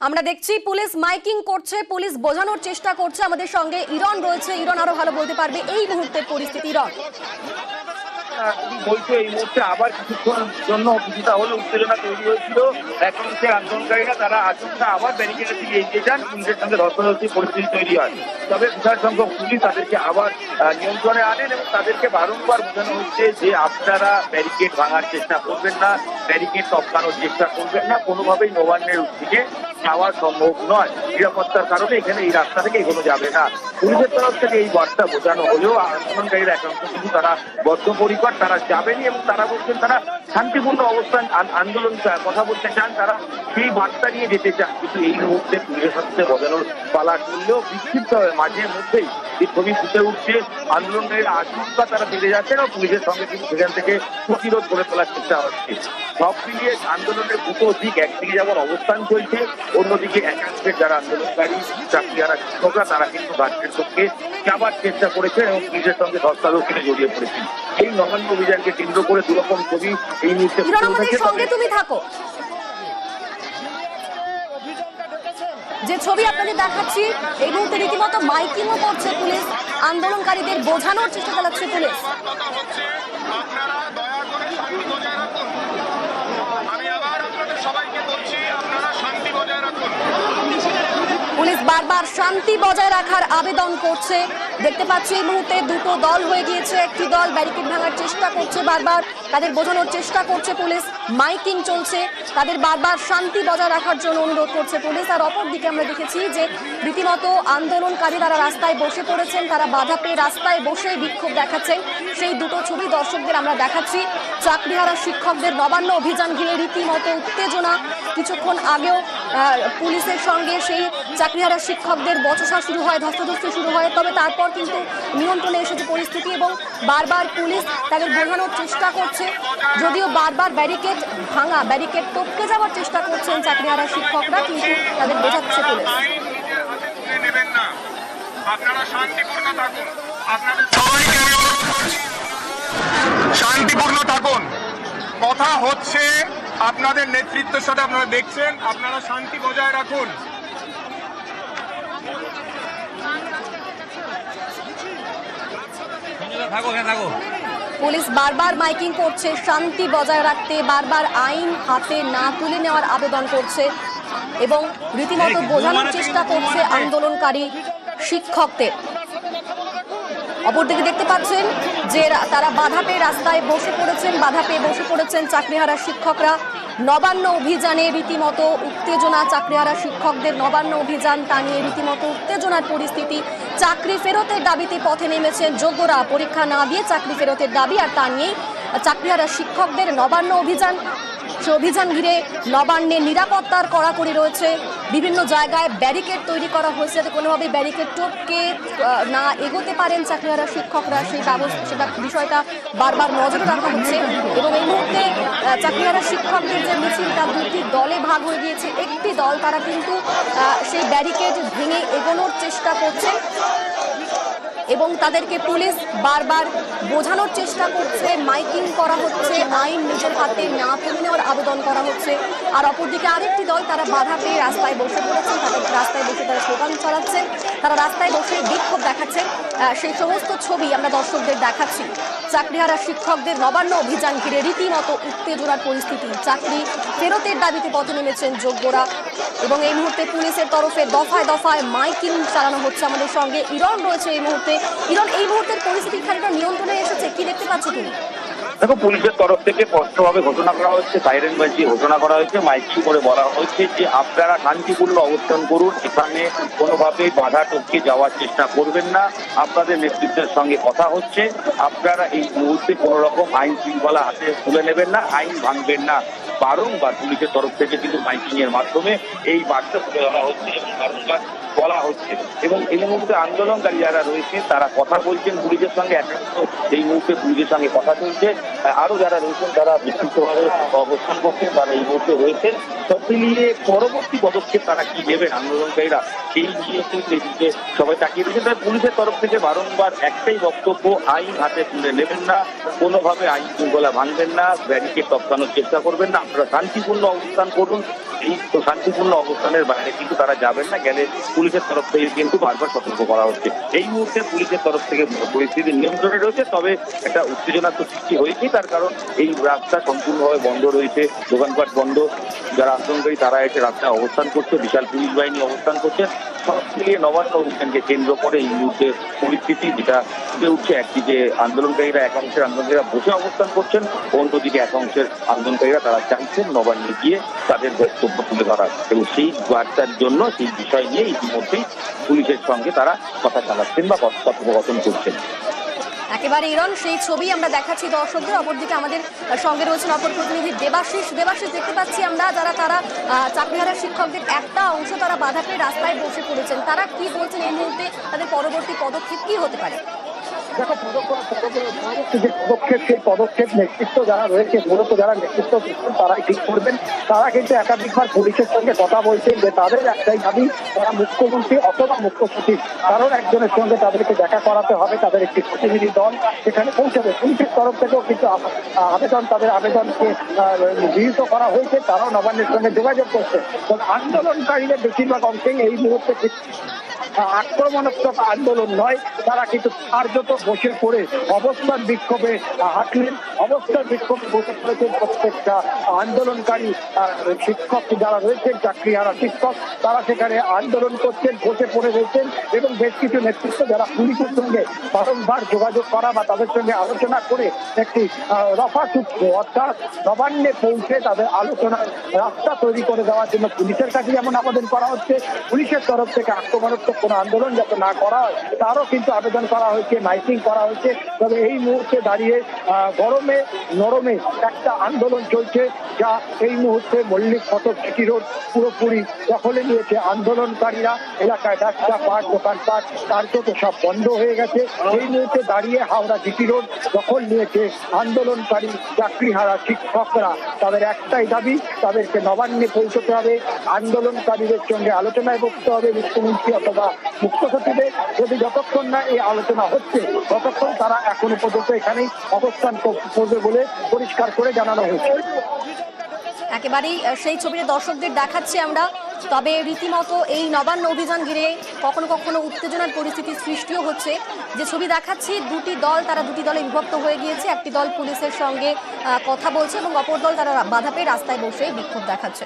আমরা দেখছি police miking করছে, পুলিশ বোঝানোর চেষ্টা করছে। আমাদের সঙ্গে ইরন রয়েছে, ইরন আরো ভালো বলতে পারবে এই মুহূর্তের পরিস্থিতি। ইরন বলছো এই মুহূর্তে আবার কিছুক্ষণ জন্য কিছুটা হলে উত্তেজনা তৈরি হয়েছিল। এখন সে আন্দোলনকারীরা তারা আচমকা আবার ব্যারিকেডের দিকে এগিয়ে যান, পুলিশের সঙ্গে ধস্তাধস্তি পরিস্থিতি তৈরি হয়। তবে বিশাল সংখ্যক পুলিশ তাদেরকে আবার নিয়ন্ত্রণে আনেন এবং তাদেরকে বারংবার বোঝানো হচ্ছে যে আপনারা ব্যারিকেড ভাঙার চেষ্টা করবেন না, ব্যারিকেড টপকানোর চেষ্টা করবেন না, কোনোভাবেই নবান্নের দিকে যাওয়া সম্ভব নয়। নিরাপত্তার কারণে এখানে এই রাস্তা থেকে এগোনো যাবে না। পুলিশের তরফ থেকে এই বার্তা বোঝানো হলেও আন্দোলনকারীরা একাংশ কিন্তু তারা বদ্ধপরিকর, তারা যাবেনি এবং তারা বলছেন তারা শান্তিপূর্ণ অবস্থান আন্দোলন কথা বলতে চান, তারা সেই বার্তা নিয়ে যেতে চান। কিন্তু এই মুহূর্তে পুলিশের সাথে বোঝানোর পালা করলেও বিক্ষিপ্ত মাঝে মধ্যেই এই ছবি ফুটে উঠছে। আন্দোলনকারীরা আশঙ্কা তারা বেড়ে যাচ্ছেন এবং পুলিশের সঙ্গে কিন্তু সেখান থেকে প্রতিরোধ করে তোলার চেষ্টা হচ্ছে। সব মিলিয়ে আন্দোলনের দুটো দিক, একদিকে যেমন অবস্থান চলছে, অন্যদিকে একাংশের যারা আন্দোলনকারী চাকরিহারা শিক্ষকরা তারা কিন্তু গার্ডের চোখে যাবার চেষ্টা করেছেন এবং পুলিশের সঙ্গে ধস্তাধস্তিতে জড়িয়ে পড়েছেন। এই নবান্ন অভিযানকে কেন্দ্র করে দুরকম ছবি এই মুহূর্তে সঙ্গে তুমি থাকো। যে ছবি আপনাদের দেখাচ্ছি এই মুহূর্তে রীতিমতো মাইকিংও করছে পুলিশ, আন্দোলনকারীদের বোঝানোর চেষ্টা চালাচ্ছে পুলিশ। পুলিশ বারবার শান্তি বজায় রাখার আবেদন করছে। দেখতে পাচ্ছি এই মুহূর্তে দুটো দল হয়ে গিয়েছে, একটি দল ব্যারিকেড ভাঙার চেষ্টা করছে, বারবার তাদের বোঝানোর চেষ্টা করছে পুলিশ, মাইকিং চলছে, তাদের বারবার শান্তি বজায় রাখার জন্য অনুরোধ করছে পুলিশ। আর অপরদিকে আমরা দেখেছি যে রীতিমতো আন্দোলনকারী তারা রাস্তায় বসে পড়েছেন, তারা বাধা পেয়ে রাস্তায় বসে বিক্ষোভ দেখাচ্ছেন। সেই দুটো ছবি দর্শকদের আমরা দেখাচ্ছি। চাকরিহারা শিক্ষকদের নবান্ন অভিযান ঘিরে রীতিমতো উত্তেজনা। কিছুক্ষণ আগেও পুলিশের সঙ্গে সেই চাকরিহারা শিক্ষকদের বচসা শুরু হয়, ধস্তাধস্তি শুরু হয়, তবে তারপর কিন্তু নিয়ন্ত্রণে এসেছে পরিস্থিতি এবং বারবার পুলিশ তাদের বোঝানোর চেষ্টা করছে। যদিও বারবার ব্যারিকেড ভাঙা, ব্যারিকেড টপকে যাওয়ার চেষ্টা করছেন চাকরিহারা শিক্ষকরা, কিন্তু তাদের বোঝাচ্ছে পুলিশ। আপনারা শান্তিপূর্ণ থাকুন, আপনাদের সবাইকে শান্তিপূর্ণ থাকুন। কথা হচ্ছে আপনাদের নেতৃত্বের সাথে, আপনারা দেখছেন, আপনারা শান্তি বজায় রাখুন। পুলিশ বারবার মাইকিং করছে শান্তি বজায় রাখতে, বারবার আইন হাতে না তুলে নেওয়ার আবেদন করছে এবং রীতিমতো বোঝানোর চেষ্টা করছে আন্দোলনকারী শিক্ষকদের। অপরদিকে দেখতে পাচ্ছেন যে তারা বাধা পেয়ে রাস্তায় বসে পড়েছেন, বাধা পেয়ে বসে পড়েছেন চাকরিহারা শিক্ষকরা। নবান্ন অভিযানে রীতিমতো উত্তেজনা, চাকরিহারা শিক্ষকদের নবান্ন অভিযান তা নিয়ে রীতিমতো উত্তেজনার পরিস্থিতি। চাকরি ফেরতের দাবিতে পথে নেমেছেন যোগ্যরা, পরীক্ষা না দিয়ে চাকরি ফেরতের দাবি, আর তা নিয়েই চাকরিহারা শিক্ষকদের নবান্ন অভিযান। সে অভিযান ঘিরে নবান্নে নিরাপত্তার কড়াকড়ি রয়েছে, বিভিন্ন জায়গায় ব্যারিকেড তৈরি করা হয়েছে যাতে কোনোভাবে ব্যারিকেড টপকে না এগোতে পারেন চাকরিহারা শিক্ষকরা, সেটা বিষয়টা বারবার নজরে রাখা হচ্ছে। এবং এই মুহূর্তে চাকরিহারা শিক্ষকদের যে মিছিল তা দুটি দলে ভাগ হয়ে গিয়েছে। একটি দল তারা কিন্তু সেই ব্যারিকেড ভেঙে এগোনোর চেষ্টা করছে এবং তাদেরকে পুলিশ বারবার বোঝানোর চেষ্টা করছে, মাইকিং করা হচ্ছে, আইন নিজের হাতে না তুলে নেওয়ার আবেদন করা হচ্ছে। আর অপরদিকে আরেকটি দল তারা বাধা পেয়ে রাস্তায় বসে পড়েছেন, তাদের রাস্তায় বসে তারা স্লোগান চালাচ্ছেন, তারা রাস্তায় বসে বিক্ষোভ দেখাচ্ছেন। সেই সমস্ত ছবি আমরা দর্শকদের দেখাচ্ছি। চাকরিহারা শিক্ষকদের নবান্ন অভিযান ঘিরে রীতিমতো উত্তেজনার পরিস্থিতি। চাকরি ফেরতের দাবিতে পথে নেমেছেন যোগ্যরা এবং এই মুহূর্তে পুলিশের তরফে দফায় দফায় মাইকিং চালানো হচ্ছে। আমাদের সঙ্গে ইরন রয়েছে এই মুহূর্তে। ইরন, এই মুহূর্তের পরিস্থিতি খানিকটা নিয়ন্ত্রণে এসেছে, কি দেখতে পাচ্ছ তুমি? দেখো, পুলিশের তরফ থেকে স্পষ্টভাবে ঘোষণা করা হচ্ছে, সাইরেন বাজিয়ে ঘোষণা করা হয়েছে, মাইকিং করে বলা হয়েছে যে আপনারা শান্তিপূর্ণ অবস্থান করুন, এখানে কোনোভাবেই বাধা টপকে যাওয়ার চেষ্টা করবেন না। আপনাদের নেতৃত্বের সঙ্গে কথা হচ্ছে, আপনারা এই মুহূর্তে কোনো রকম আইন শৃঙ্খলা হাতে তুলে নেবেন না, আইন ভাঙবেন না। বারংবার পুলিশের তরফ থেকে কিন্তু মাইকিং এর মাধ্যমে এই বার্তা তুলে ধরা হচ্ছে এবং বারংবার বলা হচ্ছে। এবং এই মুহূর্তে আন্দোলনকারী যারা রয়েছে তারা কথা বলছেন পুলিশের সঙ্গে, একাংশ এই মুহূর্তে পুলিশের সঙ্গে কথা চলছে, আরো যারা রয়েছেন তারা বিক্ষিপ্তভাবে অবস্থান করছেন, তারা এই মুহূর্তে রয়েছেন। সব মিলিয়ে পরবর্তী পদক্ষেপ তারা কি নেবেন আন্দোলনকারীরা সেই নিয়ে কিন্তু এদিকে সবাই তাকিয়ে দিয়েছেন। তাই পুলিশের তরফ থেকে বারংবার একটাই বক্তব্য, আইন হাতে তুলে নেবেন না, কোনোভাবে আইন শৃঙ্খলা ভাঙবেন না, ব্যারিকেড টপকানোর চেষ্টা করবেন না, আপনারা শান্তিপূর্ণ অবস্থান করুন। এই তো শান্তিপূর্ণ অবস্থানের বাইরে কিন্তু তারা যাবেন না, গেলে পুলিশের তরফ থেকে কিন্তু বারবার সতর্ক করা হচ্ছে। এই মুহূর্তে পুলিশের তরফ থেকে পরিস্থিতি নিয়ন্ত্রণে রয়েছে, তবে একটা উত্তেজনা তো সৃষ্টি হয়েছে, তার কারণ এই রাস্তা সম্পূর্ণভাবে বন্ধ রয়েছে, দোকানপাট বন্ধ, যারা আন্দোলনকারী তারা এসে রাস্তায় অবস্থান করছে, বিশাল পুলিশ বাহিনী অবস্থান করছে। সব মিলিয়ে নবান্ন অভিযানকে কেন্দ্র করে এই মুহূর্তে পরিস্থিতি যেটা ফুটে উঠছে, একদিকে আন্দোলনকারীরা, একাংশের আন্দোলনকারীরা বসে অবস্থান করছেন, অন্যদিকে একাংশের আন্দোলনকারীরা তারা চাইছেন নবান্নে গিয়ে তাদের বক্তব্য তুলে ধরা, এবং সেই বার্তার জন্য সেই বিষয় নিয়ে ইতিমধ্যেই পুলিশের সঙ্গে তারা কথা চালাচ্ছেন বা কথোপকথন করছেন। একেবারে ইরন, সেই ছবি আমরা দেখাচ্ছি দর্শকদের। অপরদিকে আমাদের সঙ্গে রয়েছেন অপর প্রতিনিধি দেবাশিস। দেখতে পাচ্ছি আমরা তারা চাকরিহারা শিক্ষকদের একটা অংশ তারা বাধা পেয়ে রাস্তায় বসে পড়েছেন। তারা কি বলছেন এই মুহূর্তে, তাদের পরবর্তী পদক্ষেপ কি হতে পারে? দেখো, যে পদক্ষেপ, সেই পদক্ষেপ নেতৃত্ব যারা রয়েছে, মূলত যারা নেতৃত্ব দিচ্ছেন তারাই ঠিক করবেন। তারা কিন্তু একাধিকবার পুলিশের সঙ্গে কথা বলছেন যে তাদের একটাই দাবি, তারা মুখ্যমন্ত্রী অথবা মুখ্য সচিব কারণ একজনের সঙ্গে তাদেরকে দেখা করাতে হবে, তাদের একটি প্রতিনিধি দল সেখানে পৌঁছাবে। পুলিশের তরফ থেকেও কিন্তু তাদের আবেদনকে গৃহীত করা হয়েছে, তারাও নবান্নের সঙ্গে যোগাযোগ করছে। তবে আন্দোলনকারীদের বেশিরভাগ অংশেই এই মুহূর্তে আক্রমণাত্মক আন্দোলন নয়, তারা কিন্তু কার্যত বসে পড়ে অবস্থান বিক্ষোভে হাঁটলেন। অবস্থান বিক্ষোভে বসে পড়েছেন প্রত্যেকটা আন্দোলনকারী শিক্ষক যারা রয়েছেন, চাকরিহারা শিক্ষক, তারা সেখানে আন্দোলন করছেন, বসে পড়ে রয়েছেন। এবং বেশ কিছু নেতৃত্ব যারা পুলিশের সঙ্গে বারংবার যোগাযোগ করা বা তাদের সঙ্গে আলোচনা করে একটি রফা সূত্র অর্থাৎ নবান্নে পৌঁছে তাদের আলোচনার রাস্তা তৈরি করে দেওয়ার জন্য পুলিশের কাছে যেমন আবেদন করা হচ্ছে, পুলিশের তরফ থেকে আক্রমণাত্মক কোনো আন্দোলন যাতে না করা হয় তারও কিন্তু আবেদন করা হয়েছে, মাইকিং করা হয়েছে। তবে এই মুহূর্তে দাঁড়িয়ে গরমে নরমে একটা আন্দোলন চলছে, যা এই মুহূর্তে মল্লিক ফটক সিটি রোড পুরোপুরি দখলে নিয়েছে আন্দোলনকারীরা। এলাকায় রাস্তা পাট, দোকানপাট কার্যত সব বন্ধ হয়ে গেছে। এই মুহূর্তে দাঁড়িয়ে হাওড়া সিটি রোড দখল নিয়েছে আন্দোলনকারী চাকরিহারা শিক্ষকরা। তাদের একটাই দাবি, তাদেরকে নবান্নে পৌঁছতে হবে, আন্দোলনকারীদের সঙ্গে আলোচনায় বসতে হবে মুখ্যমন্ত্রী অথবা মুখ্য সচিবের। যদি যতক্ষণ না এই আলোচনা হচ্ছে ততক্ষণ তারা এখনো পর্যন্ত এখানেই অবস্থান করবে বলে পরিষ্কার করে জানানো হয়েছে। একেবারেই সেই ছবিতে দর্শকদের দেখাচ্ছি আমরা। তবে রীতিমতো এই নবান্ন অভিযান ঘিরে কখনো কখনো উত্তেজনার পরিস্থিতির সৃষ্টিও হচ্ছে। যে ছবি দেখাচ্ছি, দুটি দলে বিভক্ত হয়ে গিয়েছে। একটি দল পুলিশের সঙ্গে কথা বলছে এবং অপর দল তারা বাধা পেয়ে রাস্তায় বসে বিক্ষোভ দেখাচ্ছে।